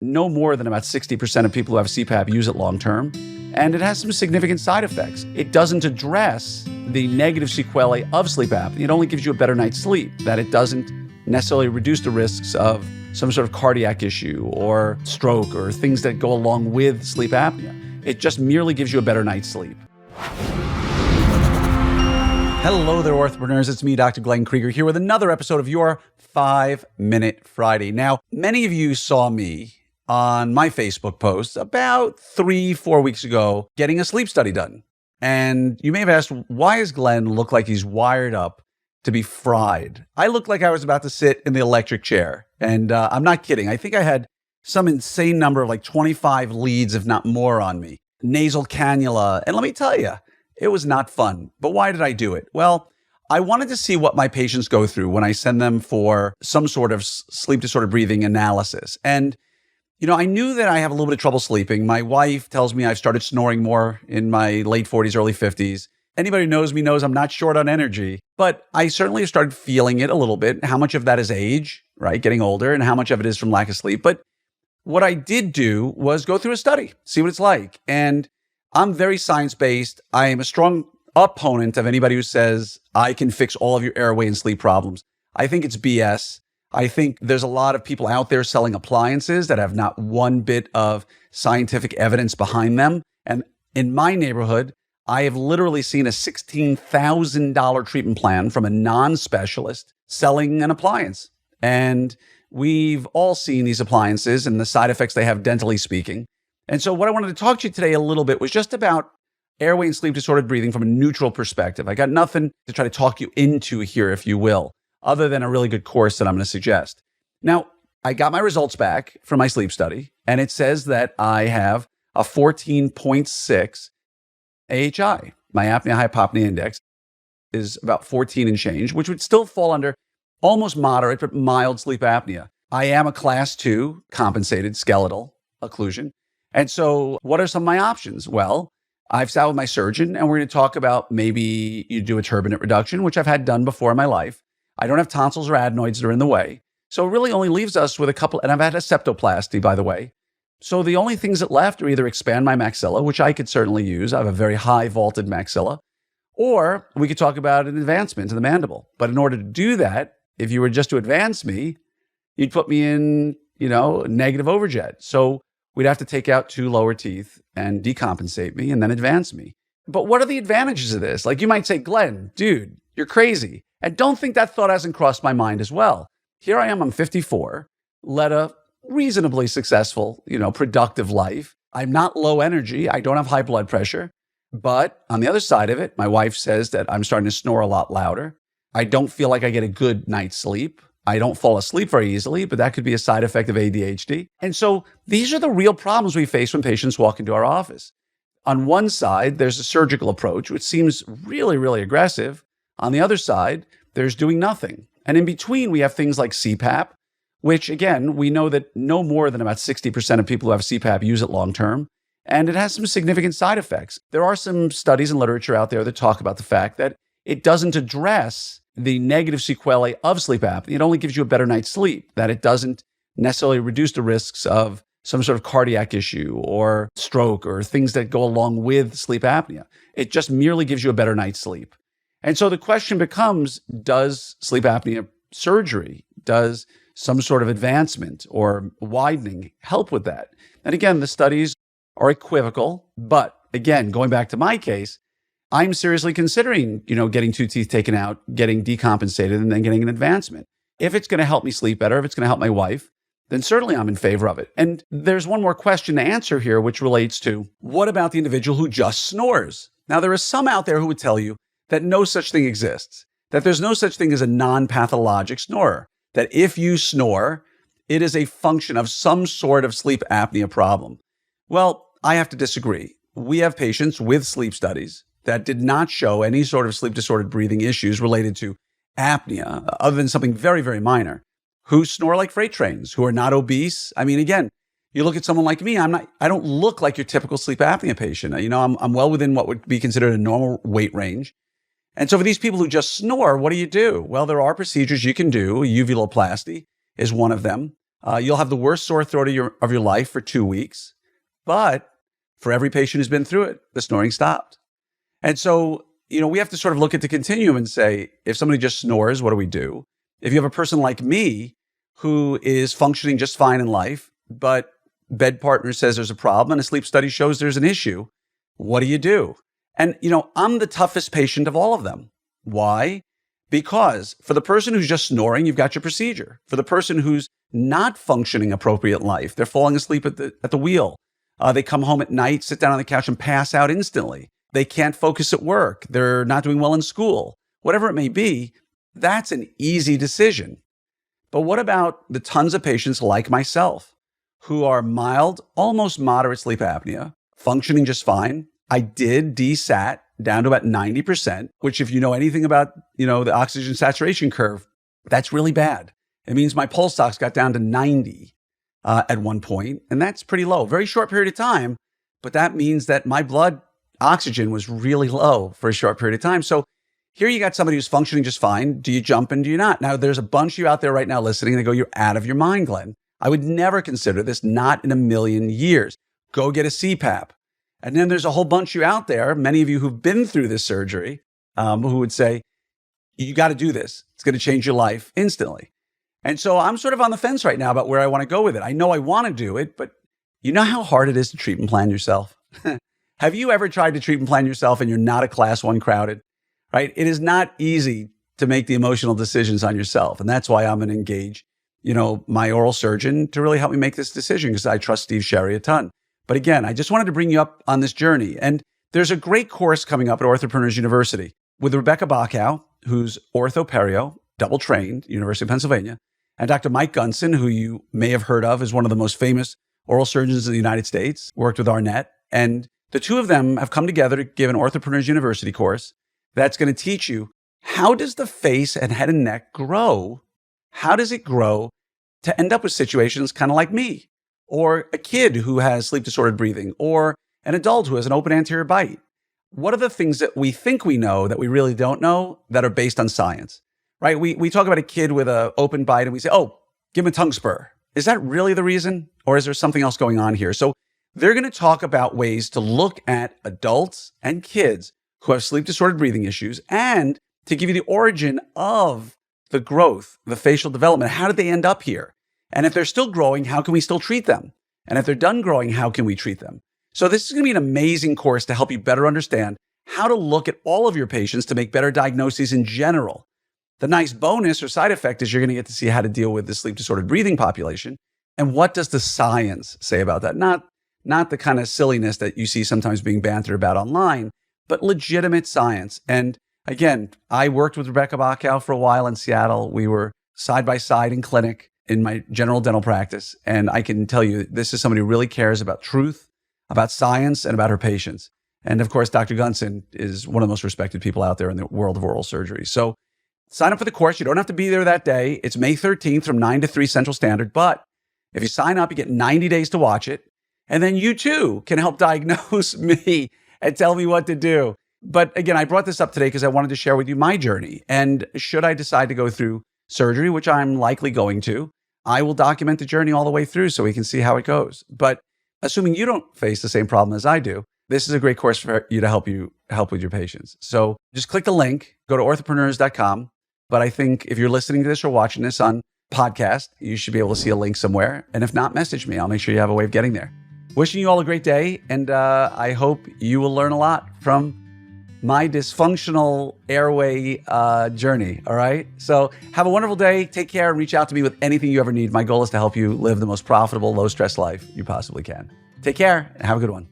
no more than about 60% of people who have CPAP use it long term, and it has some significant side effects. It doesn't address the negative sequelae of sleep apnea. It only gives you a better night's sleep, that it doesn't necessarily reduce the risks of some sort of cardiac issue or stroke or things that go along with sleep apnea. It just merely gives you a better night's sleep. Hello there, Orthopreneurs. It's me, Dr. Glenn Krieger, here with another episode of your 5-Minute Friday. Now, many of you saw me on my Facebook post about 3-4 weeks ago getting a sleep study done. And you may have asked, why does Glenn look like he's wired up to be fried? I looked like I was about to sit in the electric chair. And I'm not kidding. I think I had some insane number of like 25 leads, if not more, on me. Nasal cannula. And let me tell you, it was not fun. But why did I do it? Well, I wanted to see what my patients go through when I send them for some sort of sleep disorder breathing analysis. And, you know, I knew that I have a little bit of trouble sleeping. My wife tells me I've started snoring more in my late 40s, early 50s. Anybody who knows me knows I'm not short on energy, but I certainly started feeling it a little bit. How much of that is age, right? Getting older, and how much of it is from lack of sleep. But what I did do was go through a study, see what it's like. And I'm very science-based. I am a strong opponent of anybody who says I can fix all of your airway and sleep problems. I think it's BS. I think there's a lot of people out there selling appliances that have not one bit of scientific evidence behind them. And in my neighborhood, I have literally seen a $16,000 treatment plan from a non-specialist selling an appliance. And we've all seen these appliances and the side effects they have, dentally speaking. And so what I wanted to talk to you today a little bit was just about airway and sleep disordered breathing from a neutral perspective. I got nothing to try to talk you into here, if you will, other than a really good course that I'm going to suggest. Now, I got my results back from my sleep study, and it says that I have a 14.6 AHI. My apnea-hypopnea index is about 14 and change, which would still fall under almost moderate but mild sleep apnea. I am a class 2 compensated skeletal occlusion. And so what are some of my options? Well, I've sat with my surgeon, and we're going to talk about maybe you do a turbinate reduction, which I've had done before in my life. I don't have tonsils or adenoids that are in the way. So it really only leaves us with a couple, and I've had a septoplasty, by the way. So the only things that left are either expand my maxilla, which I could certainly use. I have a very high vaulted maxilla. Or we could talk about an advancement to the mandible. But in order to do that, if you were just to advance me, you'd put me in, negative overjet. So we'd have to take out 2 lower teeth and decompensate me and then advance me. But what are the advantages of this? Like you might say, Glenn, dude, you're crazy. And don't think that thought hasn't crossed my mind as well. Here I am, I'm 54, led a reasonably successful, productive life. I'm not low energy. I don't have high blood pressure. But on the other side of it, my wife says that I'm starting to snore a lot louder. I don't feel like I get a good night's sleep. I don't fall asleep very easily, but that could be a side effect of ADHD. And so these are the real problems we face when patients walk into our office. On one side, there's a surgical approach, which seems really, really aggressive. On the other side, there's doing nothing. And in between, we have things like CPAP, which again, we know that no more than about 60% of people who have CPAP use it long term. And it has some significant side effects. There are some studies and literature out there that talk about the fact that it doesn't address the negative sequelae of sleep apnea. It only gives you a better night's sleep, that it doesn't necessarily reduce the risks of some sort of cardiac issue or stroke or things that go along with sleep apnea. It just merely gives you a better night's sleep. And so the question becomes, does sleep apnea surgery, does some sort of advancement or widening help with that? And again, the studies are equivocal, but again, going back to my case, I'm seriously considering, getting 2 teeth taken out, getting decompensated, and then getting an advancement. If it's going to help me sleep better, if it's going to help my wife, then certainly I'm in favor of it. And there's one more question to answer here, which relates to, what about the individual who just snores? Now, there are some out there who would tell you that no such thing exists, that there's no such thing as a non-pathologic snorer, that if you snore, it is a function of some sort of sleep apnea problem. Well, I have to disagree. We have patients with sleep studies that did not show any sort of sleep disordered breathing issues related to apnea, other than something very, very minor, who snore like freight trains, who are not obese. I mean, again, you look at someone like me, I don't look like your typical sleep apnea patient. I'm well within what would be considered a normal weight range. And so for these people who just snore, what do you do? Well, there are procedures you can do. Uvuloplasty is one of them. You'll have the worst sore throat of your life for 2 weeks. But for every patient who's been through it, the snoring stopped. And so, we have to sort of look at the continuum and say, if somebody just snores, what do we do? If you have a person like me who is functioning just fine in life, but bed partner says there's a problem and a sleep study shows there's an issue, what do you do? And, I'm the toughest patient of all of them. Why? Because for the person who's just snoring, you've got your procedure. For the person who's not functioning appropriate in life, they're falling asleep at the wheel. They come home at night, sit down on the couch and pass out instantly. They can't focus at work. They're not doing well in school. Whatever it may be, that's an easy decision. But what about the tons of patients like myself who are mild, almost moderate sleep apnea, functioning just fine? I did desat down to about 90%, which if you know anything about, the oxygen saturation curve, that's really bad. It means my pulse ox got down to 90 at one point, and that's pretty low. Very short period of time, but that means that my blood oxygen was really low for a short period of time. So here you got somebody who's functioning just fine. Do you jump and do you not? Now, there's a bunch of you out there right now listening, and they go, you're out of your mind, Glenn. I would never consider this, not in a million years. Go get a CPAP. And then there's a whole bunch of you out there, many of you who've been through this surgery, who would say, you got to do this. It's going to change your life instantly. And so I'm sort of on the fence right now about where I want to go with it. I know I want to do it, but you know how hard it is to treat and plan yourself? Have you ever tried to treat and plan yourself and you're not a class 1 crowded, right? It is not easy to make the emotional decisions on yourself. And that's why I'm going to engage, my oral surgeon to really help me make this decision, because I trust Steve Sherry a ton. But again, I just wanted to bring you up on this journey. And there's a great course coming up at OrthoPreneur University with Rebecca Bockow, who's ortho-perio, double trained, University of Pennsylvania, and Dr. Mike Gunson, who you may have heard of as one of the most famous oral surgeons in the United States, worked with Arnett. And the two of them have come together to give an OrthoPreneur University course that's going to teach you, how does the face and head and neck grow? How does it grow to end up with situations kind of like me, or a kid who has sleep disordered breathing, or an adult who has an open anterior bite? What are the things that we think we know that we really don't know that are based on science, right? We talk about a kid with an open bite and we say, oh, give him a tongue spur. Is that really the reason? Or is there something else going on here? So they're going to talk about ways to look at adults and kids who have sleep disordered breathing issues and to give you the origin of the growth, the facial development. How did they end up here? And if they're still growing, how can we still treat them? And if they're done growing, how can we treat them? So this is going to be an amazing course to help you better understand how to look at all of your patients to make better diagnoses in general. The nice bonus or side effect is you're going to get to see how to deal with the sleep disordered breathing population. And what does the science say about that? Not the kind of silliness that you see sometimes being bantered about online, but legitimate science. And again, I worked with Rebecca Bockow for a while in Seattle. We were side by side in clinic in my general dental practice. And I can tell you, this is somebody who really cares about truth, about science, and about her patients. And of course, Dr. Gunson is one of the most respected people out there in the world of oral surgery. So sign up for the course. You don't have to be there that day. It's May 13th from 9 to 3 Central Standard. But if you sign up, you get 90 days to watch it. And then you too can help diagnose me and tell me what to do. But again, I brought this up today because I wanted to share with you my journey. And should I decide to go through surgery, which I'm likely going to, I will document the journey all the way through so we can see how it goes. But assuming you don't face the same problem as I do, this is a great course for you to help with your patients. So just click the link, go to orthopreneurs.com. But I think if you're listening to this or watching this on podcast, you should be able to see a link somewhere. And if not, message me. I'll make sure you have a way of getting there. Wishing you all a great day. And I hope you will learn a lot from my dysfunctional airway journey. All right. So have a wonderful day. Take care and reach out to me with anything you ever need. My goal is to help you live the most profitable, low stress life you possibly can. Take care and have a good one.